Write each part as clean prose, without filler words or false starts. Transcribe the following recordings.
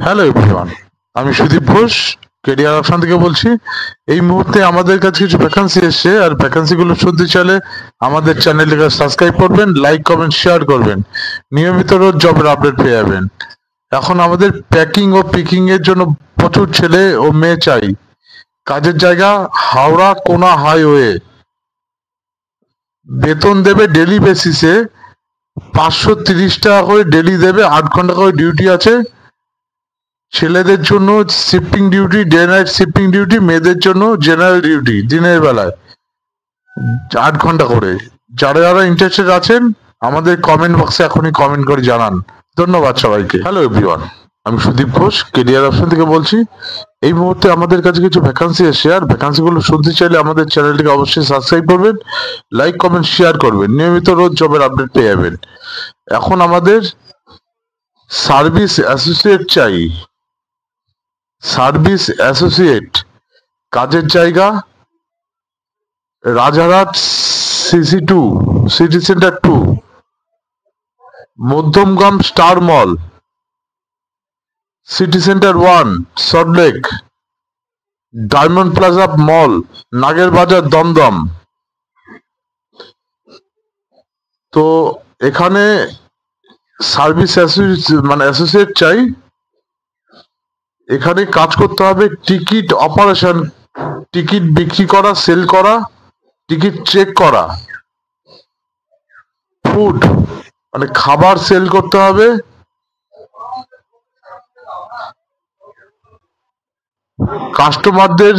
Hello everyone, আমি Sudip Ghosh career option থেকে বলছি। এই মুহূর্তে আমাদের কাছে কিছু ভ্যাকান্সি এসছে, আর ভ্যাকান্সি গুলো শুনতে চাইলে আমাদের চ্যানেলটিকে সাবস্ক্রাইব করবেন, লাইক কমেন্ট শেয়ার করবেন। নিয়মিত রোজ জবের আপডেট পেয়ে যাবেন। এখন আমাদের প্যাকিং ও পিকিং এর জন্য প্রচুর ছেলে ও মেয়ে চাই। কাজের জায়গা হাওড়া কোনা হাইওয়ে। বেতন দেবে ডেলি বেসিসে, 530 টাকা করে ডেলি দেবে, 8 ঘন্টা করে ডিউটি আছে। ছেলেদের জন্য shifting duty, day night shifting duty, মেয়েদের জন্য জেনারেল ডিউটি দিনের বেলায় 8 ঘন্টা করে। যারা যারা ইন্টারেস্টেড আছেন আমাদের কমেন্ট বক্সে এখনই কমেন্ট করে জানান। ধন্যবাদ সবাইকে। হ্যালো এভরিওয়ান, আমি সুদীপ ঘোষ কেরিয়ার অপশন থেকে বলছি। এই মুহূর্তে আমাদের কাছে কিছু ভ্যাকান্সি এসছে, আর ভ্যাকান্সি গুলো শুনতে চাইলে আমাদের চ্যানেলটিকে অবশ্যই সাবস্ক্রাইব করবেন, লাইক কমেন্ট শেয়ার করবেন। নিয়মিত রোজ জবের আপডেট পেয়ে যাবেন। এখন আমাদের সার্ভিস অ্যাসোসিয়েট চাই। সার্ভিস অ্যাসোসিয়েট, কাজের জায়গা রাজারহাট সিসি2, City Centre 2, Madhyamgram Star Mall, City Centre 1 Salt Lake, Diamond Plaza Mall, Nager Bazar Dumdum. তো এখানে সার্ভিস অ্যাসোসিয়েট চাই। এখানে কাজ করতে হবে টিকিট অপারেশন, টিকিট বিক্রি করা, সেল করা, টিকিট চেক করা, ফুড মানে খাবার সেল করতে হবে, কাস্টমারদের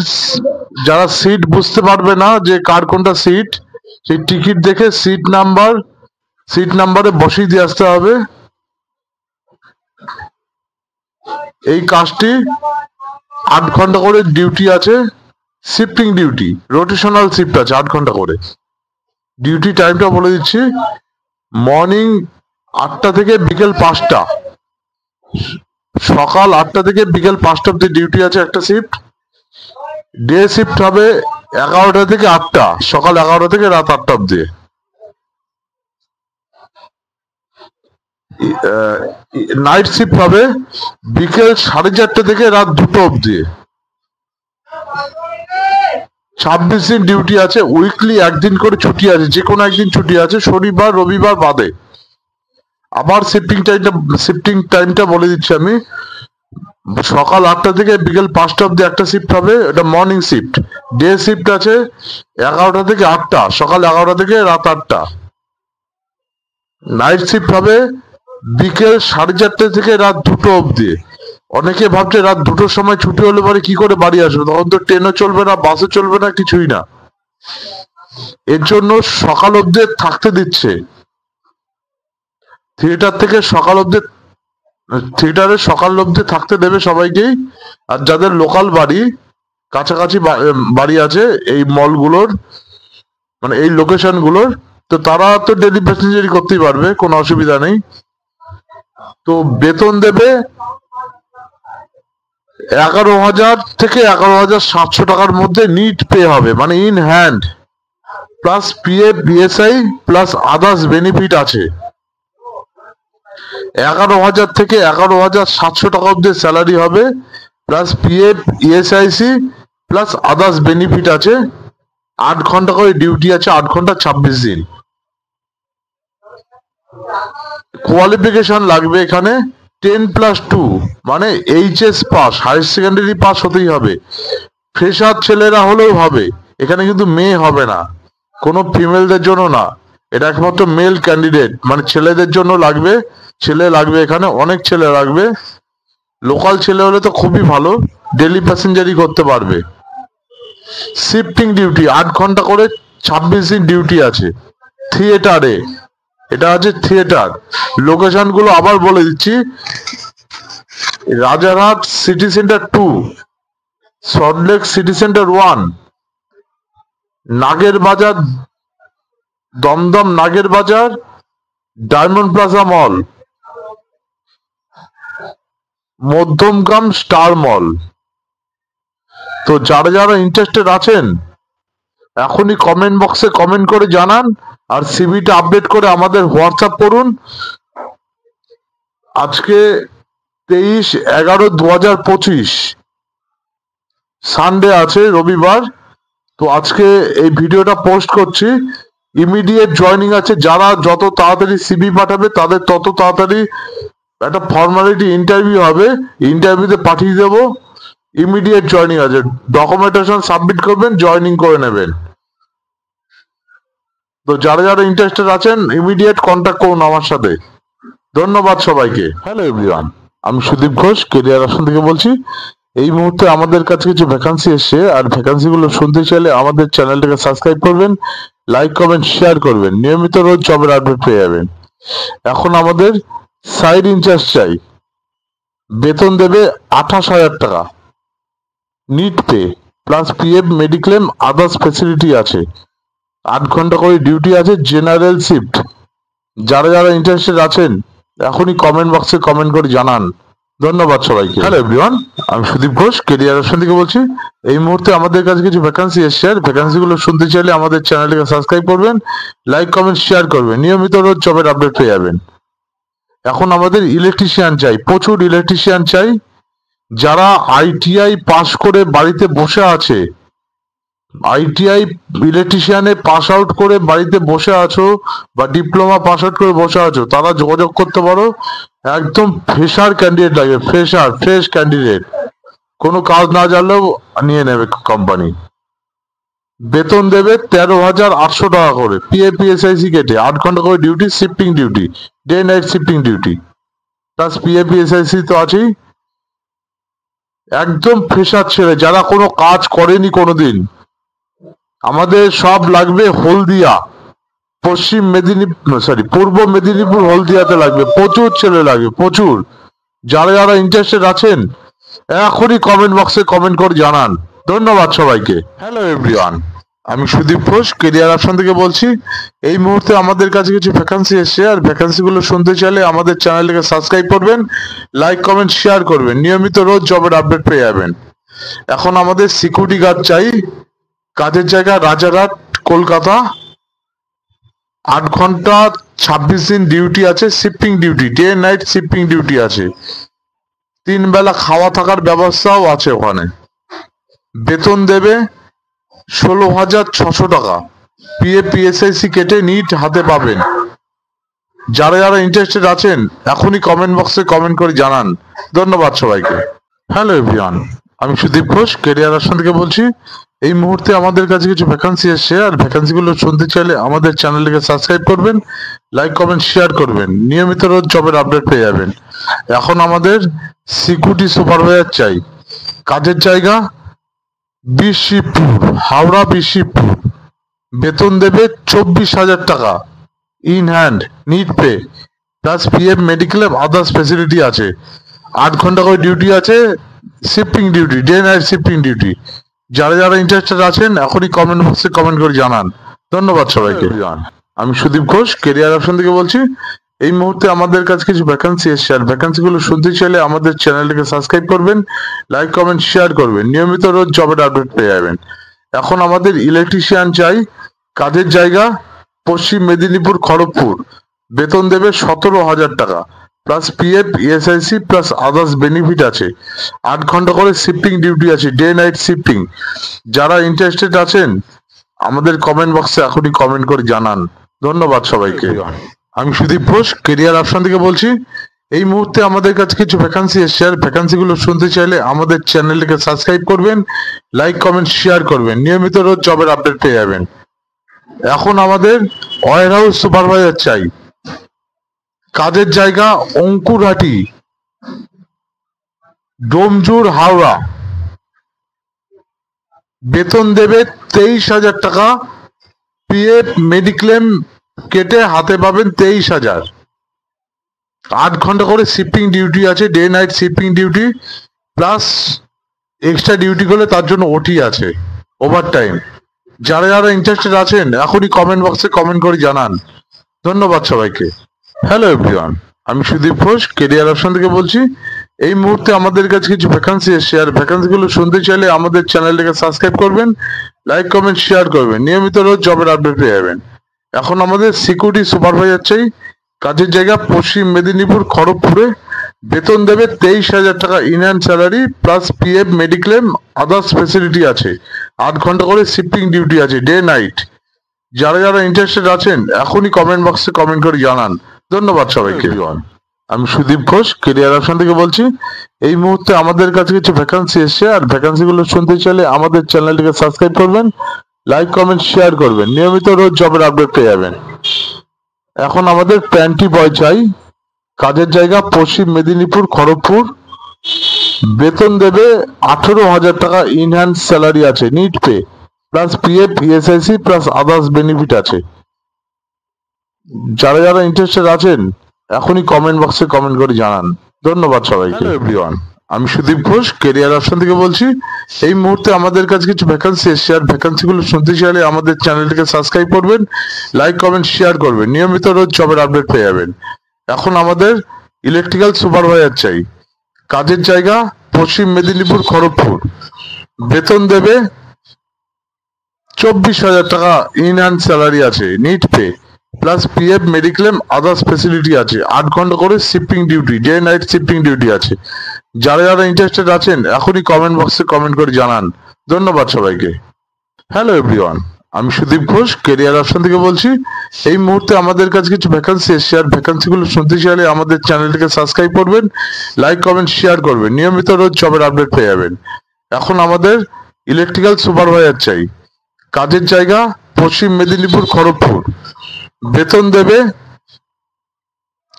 যারা সিট বুঝতে পারবে না যে কার কোনটা সিট, সেই টিকিট দেখে সিট নাম্বারে বসিয়ে দিয়ে আসতে হবে। এই কাজটি 8 ঘন্টা করে ডিউটি আছে। শিফটিং ডিউটি, রোটেশনাল শিফট আছে 8 ঘন্টা করে। ডিউটি টাইমটা বলে দিচ্ছি, মর্নিং 8টা থেকে বিকেল 5টা, সকাল 8টা থেকে বিকেল 5টা অব্দি ডিউটি আছে একটা শিফট। ডে শিফট হবে 11টা থেকে 8টা, সকাল 11টা থেকে রাত 8টা অব্দি। নাইট শিফট হবে বিকেল 4:30 থেকে রাত 2টো অব্দি। 26 দিন ডিউটি আছে। উইকলি একদিন করে ছুটি আছে, যে কোনো একদিন ছুটি আছে, শনিবার রবিবার বাদে। আবার শিফটিং টাইমটা বলে দিচ্ছি আমি, সকাল 8টা থেকে বিকেল 5টা অব্দি একটা শিফট হবে, এটা মর্নিং শিফট। ডে শিফট আছে 11টা থেকে 8টা, সকাল 11টা থেকে রাত 8টা। নাইট শিফট হবে বিকেল 4:30 থেকে রাত 2টো অব্দি। অনেকে ভাবছে রাত 2টোর সময় ছুটি হলে পরে কি করে বাড়ি আসবে, তখন তো ট্রেনও চলবে না, বাসও চলবে না, কিছুই না। এর জন্য সকাল অব্দি থাকতে দিচ্ছে। থিয়েটারে সকাল অব্দি থাকতে দেবে সবাইকেই। আর যাদের লোকাল বাড়ি, কাছাকাছি বাড়ি আছে এই মলগুলোর, মানে এই লোকেশন গুলোর, তো তারা তো ডেলি প্যাসেঞ্জারি করতেই পারবে, কোনো অসুবিধা নেই। তো বেতন দেবে 11,000 থেকে 11,700 টাকার মধ্যে নিট পে হবে, মানে in hand, plus PF BSI plus others benefit আছে। 11,000 থেকে 11,700 টাকা অব্দি স্যালারি হবে, plus PF ESIC plus others benefit আছে। 8 ঘন্টা করে ডিউটি আছে, 8 ঘন্টা 26 দিন। কোয়ালিফিকেশন লাগবে এখানে 10+2, মানে HS pass, higher secondary pass হতেই হবে। ফ্রেশার ছেলেরা হলেও হবে, এখানে কিন্তু মেয়ে হবে না, কোনো ফিমেলদের জন্য না, এটা একমাত্র মেল ক্যান্ডিডেট, মানে ছেলেদের জন্য লাগবে। ছেলে লাগবে, এখানে অনেক ছেলে লাগবে। লোকাল ছেলে হলে তো খুবই ভালো, ডেলি প্যাসেঞ্জারি করতে পারবে। শিফটিং ডিউটি 8 ঘন্টা করে 26 দিন ডিউটি আছে। থিয়েটারে, এটা আছে থিয়েটার। লোকেশন গুলো আবার বলে দিচ্ছি, Rajarhat city Centre 2, Salt Lake city Centre 1, নাগের বাজার দমদম, নাগের বাজার ডায়মন্ড প্লাজা মল, মধ্যমগ্রাম স্টার মল। তো যারা যারা ইন্টারেস্টেড আছেন এখনই কমেন্ট বক্সে কমেন্ট করে জানান, আর সিভিটা আপডেট করে আমাদের হোয়াটসঅ্যাপ করুন। আজকে 23/11/2025 সানডে আছে, রবিবার। তো আজকে এই ভিডিওটা পোস্ট করছি। ইমিডিয়েট জয়নিং আছে। যারা যত তাড়াতাড়ি সিভি পাঠাবে তাদের তত তাড়াতাড়ি একটা ফর্মালিটি ইন্টারভিউ হবে, ইন্টারভিউতে পাঠিয়ে দেবো। ইমিডিয়েট জয়নিং আছে, ডকুমেন্টেশন সাবমিট করবেন, জয়নিং করে নেবেন। তো যারা যারা ইন্টারেস্টেড আছেন ইমিডিয়েট কন্ট্যাক্ট করুন আমার সাথে। ধন্যবাদ সবাইকে। হ্যালো এভরিওয়ান, আমি সুদীপ ঘোষ, কেরিয়ার অপশন থেকে বলছি। এই মুহূর্তে আমাদের কাছে কিছু ভ্যাকান্সি এসছে, আর ভ্যাকান্সি গুলো শুনতে চাইলে আমাদের চ্যানেলটাকে সাবস্ক্রাইব করবেন, লাইক কমেন্ট শেয়ার করবেন। নিয়মিত রোজ জবের আপডেট পেয়ে যাবেন। এখন আমাদের সাইড ইনচার্জ চাই, বেতন দেবে 28,000 টাকা, net pay plus PF mediclaim others facility আছে। 8 ঘন্টা করে ডিউটি আছে, জেনারেল শিফট। যারা যারা ইন্টারেস্টেড আছেন এখনই কমেন্ট বক্সে কমেন্ট করে জানান। ধন্যবাদ সবাইকে। হ্যালো এভরিওয়ান, আমি সুদীপ ঘোষ, কেরিয়ার অপশন থেকে বলছি। এই মুহূর্তে আমাদের কাছে কিছু ভ্যাকান্সি এসছে, আর ভ্যাকান্সি গুলো শুনতে চাইলে আমাদের চ্যানেলটিকে সাবস্ক্রাইব করবেন, লাইক কমেন্ট শেয়ার করবেন। নিয়মিত রোজ জবের আপডেট পেয়ে যাবেন। এখন আমাদের ইলেকট্রিশিয়ান চাই, প্রচুর ইলেকট্রিশিয়ান চাই। যারা আইটিআই পাস করে বাড়িতে বসে আছে, আইটিআই ইলেকট্রিশিয়ানে পাস আউট করে বাড়িতে বসে আছো বা ডিপ্লোমা পাস আউট করে বসে আছো, তারা যোগাযোগ করতে পারো। একদম ফ্রেশার ক্যান্ডিডেট লাগবে, ফ্রেশ ক্যান্ডিডেট, কোনো কাজ না জানলেও নিয়ে নেবে কোম্পানি। বেতন দেবে 13,800 টাকা করে, পিএফপিএসআইসি কেটে। 8 ঘন্টা করে duty, shifting duty, day night shifting duty plus PF ESIC তো আছেই। একদম ফ্রেশার ছেলে, যারা কোনো কাজ করেনি কোনোদিন। আমাদের সব লাগবে হলদিয়া, পূর্ব মেদিনীপুর হলদিয়াতে লাগবে। প্রচুর ছেলে লাগবে, প্রচুর। যারা যারা ইন্টারেস্টেড আছেন এখনই কমেন্ট বক্সে কমেন্ট করে জানান। ধন্যবাদ সবাইকে। হ্যালো এভরিওয়ান, আমি সুদীপ ঘোষ, কেরিয়ার অপশন থেকে বলছি। এই মুহূর্তে আমাদের কাছে কিছু ভ্যাকান্সি এসছে, আর ভ্যাকান্সি গুলো শুনতে চাইলে আমাদের চ্যানেলটিকে সাবস্ক্রাইব করবেন, লাইক কমেন্ট শেয়ার করবেন। নিয়মিত রোজ জবের আপডেট পেয়ে যাবেন। এখন আমাদের সিকিউরিটি গার্ড চাই, কাজের জায়গা রাজারহাট, কলকাতা। 8 ঘন্টা 26 দিন ডিউটি আছে, shifting duty, day night shifting duty আছে। 3 বেলা খাওয়া থাকার ব্যবস্থাও আছে ওখানে। বেতন দেবে 16,600 টাকা, পিএফপিএসআইসি কেটে নিট হাতে পাবেন। যারা যারা ইন্টারেস্টেড আছেন এখনই কমেন্ট বক্সে কমেন্ট করে জানান। ধন্যবাদ সবাইকে। হ্যালো এভরিওয়ান, আমি সুদীপ ঘোষ, কেরিয়ার অপশন থেকে বলছি। এই মুহূর্তে আমাদের কাছে কিছু ভ্যাকান্সি এসছে, আর ভ্যাকান্সি গুলো শুনতে চাইলে আমাদের চ্যানেলটিকে সাবস্ক্রাইব করবেন, লাইক কমেন্ট শেয়ার করবেন। নিয়মিত রোজ জবের আপডেট পেয়ে যাবেন। এখন আমাদের সিকিউরিটি সুপারভাইজার চাই, কাজের জায়গা বিশিবপুর, হাওড়া বিশিবপুর। বেতন দেবে 24,000 টাকা, in hand, net pay plus PF mediclaim others facility আছে। 8 ঘন্টা করে ডিউটি আছে, shifting duty, day night shifting duty. যারা যারা ইন্টারেস্টেড আছেন এখনই কমেন্ট বক্সে কমেন্ট করে জানান। ধন্যবাদ সবাইকে। আমি সুদীপ ঘোষ, কেরিয়ার অপশন থেকে বলছি। এই মুহূর্তে আমাদের কাছে কিছু ভ্যাকান্সি এসছে, আর ভ্যাকান্সি গুলো শুনতে চাইলে আমাদের চ্যানেলটিকে সাবস্ক্রাইব করবেন, লাইক কমেন্ট শেয়ার করবেন। নিয়মিত রোজ জবের আপডেট পেয়ে যাবেন। এখন আমাদের ইলেকট্রিশিয়ান চাই, কাজের জায়গা পশ্চিম মেদিনীপুর, খড়গপুর। বেতন দেবে 17,000 টাকা, plus PF ESIC plus others benefit আছে। 8 ঘন্টা করে শিফটিং ডিউটি আছে, ডে নাইট শিফটিং। যারা ইন্টারেস্টেড আছেন আমাদের কমেন্ট বক্সে এখনই কমেন্ট করে জানান। ধন্যবাদ সবাইকে। আমি সুদীপ ঘোষ, কেরিয়ার অপশন থেকে বলছি। এই মুহূর্তে আমাদের কাছে কিছু ভ্যাকান্সি এসছে, আর ভ্যাকান্সি গুলো শুনতে চাইলে আমাদের চ্যানেলটিকে সাবস্ক্রাইব করবেন, লাইক কমেন্ট শেয়ার করবেন। নিয়মিত রোজ জবের আপডেট পেয়ে যাবেন। এখন আমাদের ওয়্যার হাউস সুপারভাইজার চাই, কাজের জায়গা অঙ্কুরহাটি, ডোমজুর, হাওড়া। বেতন দেবে 23,000 টাকা, পিএফ মেডিক্লেম কেটে হাতে পাবেন 23,000। 8 ঘন্টা করে শিফটিং ডিউটি আছে, day night shifting duty plus extra duty করলে তার জন্য ওটি আছে, ওভার টাইম। যারা যারা ইন্টারেস্টেড আছেন এখনই কমেন্ট বক্সে কমেন্ট করে জানান। ধন্যবাদ সবাইকে। হ্যালো এভরিওয়ান, আমি সুদীপ ঘোষ, কেরিয়ার অপশন থেকে বলছি। এই মুহূর্তে আমাদের কাছে কিছু ভ্যাকান্সি এসছে, আর ভ্যাকান্সি গুলো শুনতে চাইলে আমাদের চ্যানেলটিকে সাবস্ক্রাইব করবেন, লাইক কমেন্ট শেয়ার করবেন। নিয়মিত রোজ জবের আপডেট পেয়ে যাবেন। এখন আমাদের সিকিউরিটি সুপারভাইজার চাই, কাজের জায়গা পশ্চিম মেদিনীপুর, খড়গপুরে। বেতন দেবে 23,000 টাকা in hand salary plus PF mediclaim others facility আছে। 8 ঘন্টা করে শিফটিং ডিউটি আছে, ডে নাইট। যারা যারা ইন্টারেস্টেড আছেন এখনই কমেন্ট বক্সে কমেন্ট করে জানান। ধন্যবাদ সবাইকে। আমি সুদীপ ঘোষ, কেরিয়ার অপশন থেকে বলছি। এই মুহূর্তে আমাদের কাছে কিছু ভ্যাকান্সি এসছে, আর ভ্যাকান্সি গুলো শুনতে চাইলে আমাদের চ্যানেলটিকে সাবস্ক্রাইব করবেন, লাইক কমেন্ট শেয়ার করবেন, নিয়মিত রোজ জবের আপডেট পেয়ে যাবেন। এখন আমাদের প্যান্টি বয় চাই। কাজের জায়গা পশ্চিম মেদিনীপুর, খড়গপুর। বেতন দেবে 18,000 টাকা ইন হ্যান্ড স্যালারি আছে, net pay plus PF ESIC plus others benefit আছে। যারা যারা ইন্টারেস্টেড আছেন এখনই কমেন্ট বক্সে কমেন্ট করে জানান। ধন্যবাদ সবাইকে। এভরিওয়ান, আমি সুদীপ ঘোষ, কেরিয়ার অপশন থেকে বলছি। এই মুহূর্তে আমাদের কাছে কিছু ভ্যাকান্সি এসছে, আর ভ্যাকান্সি গুলো শুনতে চাইলে আমাদের চ্যানেলটিকে সাবস্ক্রাইব করবেন, লাইক কমেন্ট শেয়ার করবেন, নিয়মিত রোজ জবের আপডেট পেয়ে যাবেন। এখন আমাদের ইলেকট্রিক্যাল সুপারভাইজার চাই। কাজের জায়গা পশ্চিম মেদিনীপুর, খড়গপুর। বেতন দেবে 24,000 টাকা ইন হ্যান্ড স্যালারি আছে, net pay plus PF mediclaim others facility আছে। 8 ঘন্টা করে shifting duty, day night shifting duty আছে। যারা যারা ইন্টারেস্টেড আছেন এখনই কমেন্ট বক্সে কমেন্ট করে জানান। ধন্যবাদ সবাইকে। হ্যালো এভরিওয়ান, আমি সুদীপ ঘোষ, কেরিয়ার অপশন থেকে বলছি। এই মুহূর্তে আমাদের কাছে কিছু ভ্যাকান্সি এসছে, আর ভ্যাকান্সি গুলো শুনতে চাইলে আমাদের চ্যানেলটিকে সাবস্ক্রাইব করবেন, লাইক কমেন্ট শেয়ার করবেন, নিয়মিত রোজ জবের আপডেট পেয়ে যাবেন। এখন আমাদের ইলেকট্রিক্যাল সুপারভাইজার চাই। কাজের জায়গা পশ্চিম মেদিনীপুর, খড়গপুর। বেতন দেবে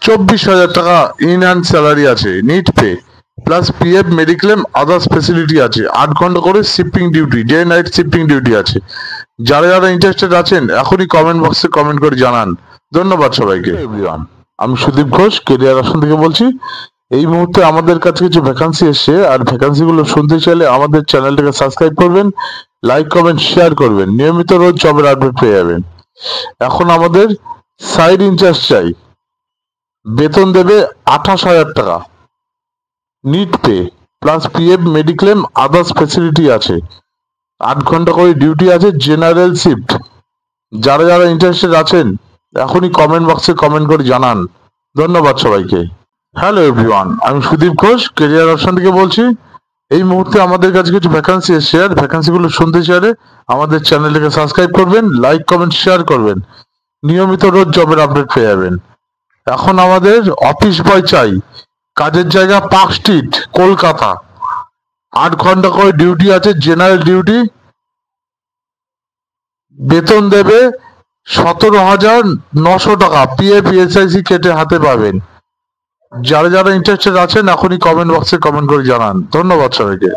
24,000 টাকা ইন হ্যান্ড স্যালারি আছে, net pay plus PF mediclaim others facility আছে। 8 ঘন্টা করে shifting duty, day night shifting duty আছে। যারা যারা ইন্টারেস্টেড আছেন এখনই কমেন্ট বক্সে কমেন্ট করে জানান। ধন্যবাদ সবাইকে। এভরিওয়ান, আমি সুদীপ ঘোষ, কেরিয়ার অপশন থেকে বলছি। এই মুহূর্তে আমাদের কাছে কিছু ভ্যাকান্সি এসছে, আর ভ্যাকান্সি গুলো শুনতে চাইলে আমাদের চ্যানেলটাকে সাবস্ক্রাইব করবেন, লাইক কমেন্ট শেয়ার করবেন, নিয়মিত রোজ জবের আপডেট পেয়ে যাবেন। এখন আমাদের সাইড ইনচার্জ চাই। বেতন দেবে 28,000 টাকা, net pay plus PF mediclaim others facility আছে। 8 ঘন্টা করে ডিউটি আছে, জেনারেল শিফট। যারা যারা ইন্টারেস্টেড আছেন এখনই কমেন্ট বক্সে কমেন্ট করে জানান। ধন্যবাদ সবাইকে। হ্যালো এভরিওয়ান, আমি সুদীপ ঘোষ, কেরিয়ার অপশন থেকে বলছি। এই মুহূর্তে আমাদের কাছে কিছু ভ্যাকান্সি এসছে, আর ভ্যাকান্সি গুলো শুনতে চাইলে আমাদের চ্যানেলটিকে সাবস্ক্রাইব করবেন, লাইক কমেন্ট শেয়ার করবেন, নিয়মিত রোজ জবের আপডেট পেয়ে যাবেন। এখন আমাদের অফিস বয় চাই। কাজের জায়গা পার্ক স্ট্রিট, কলকাতা। 8 ঘন্টা করে ডিউটি আছে, জেনারেল ডিউটি। বেতন দেবে 17,900 টাকা, পিএফ এসআইসি কেটে হাতে পাবেন। যারা যারা ইন্টারেস্টেড আছেন এখনই কমেন্ট বক্সে কমেন্ট করে জানান। ধন্যবাদ সবাইকে।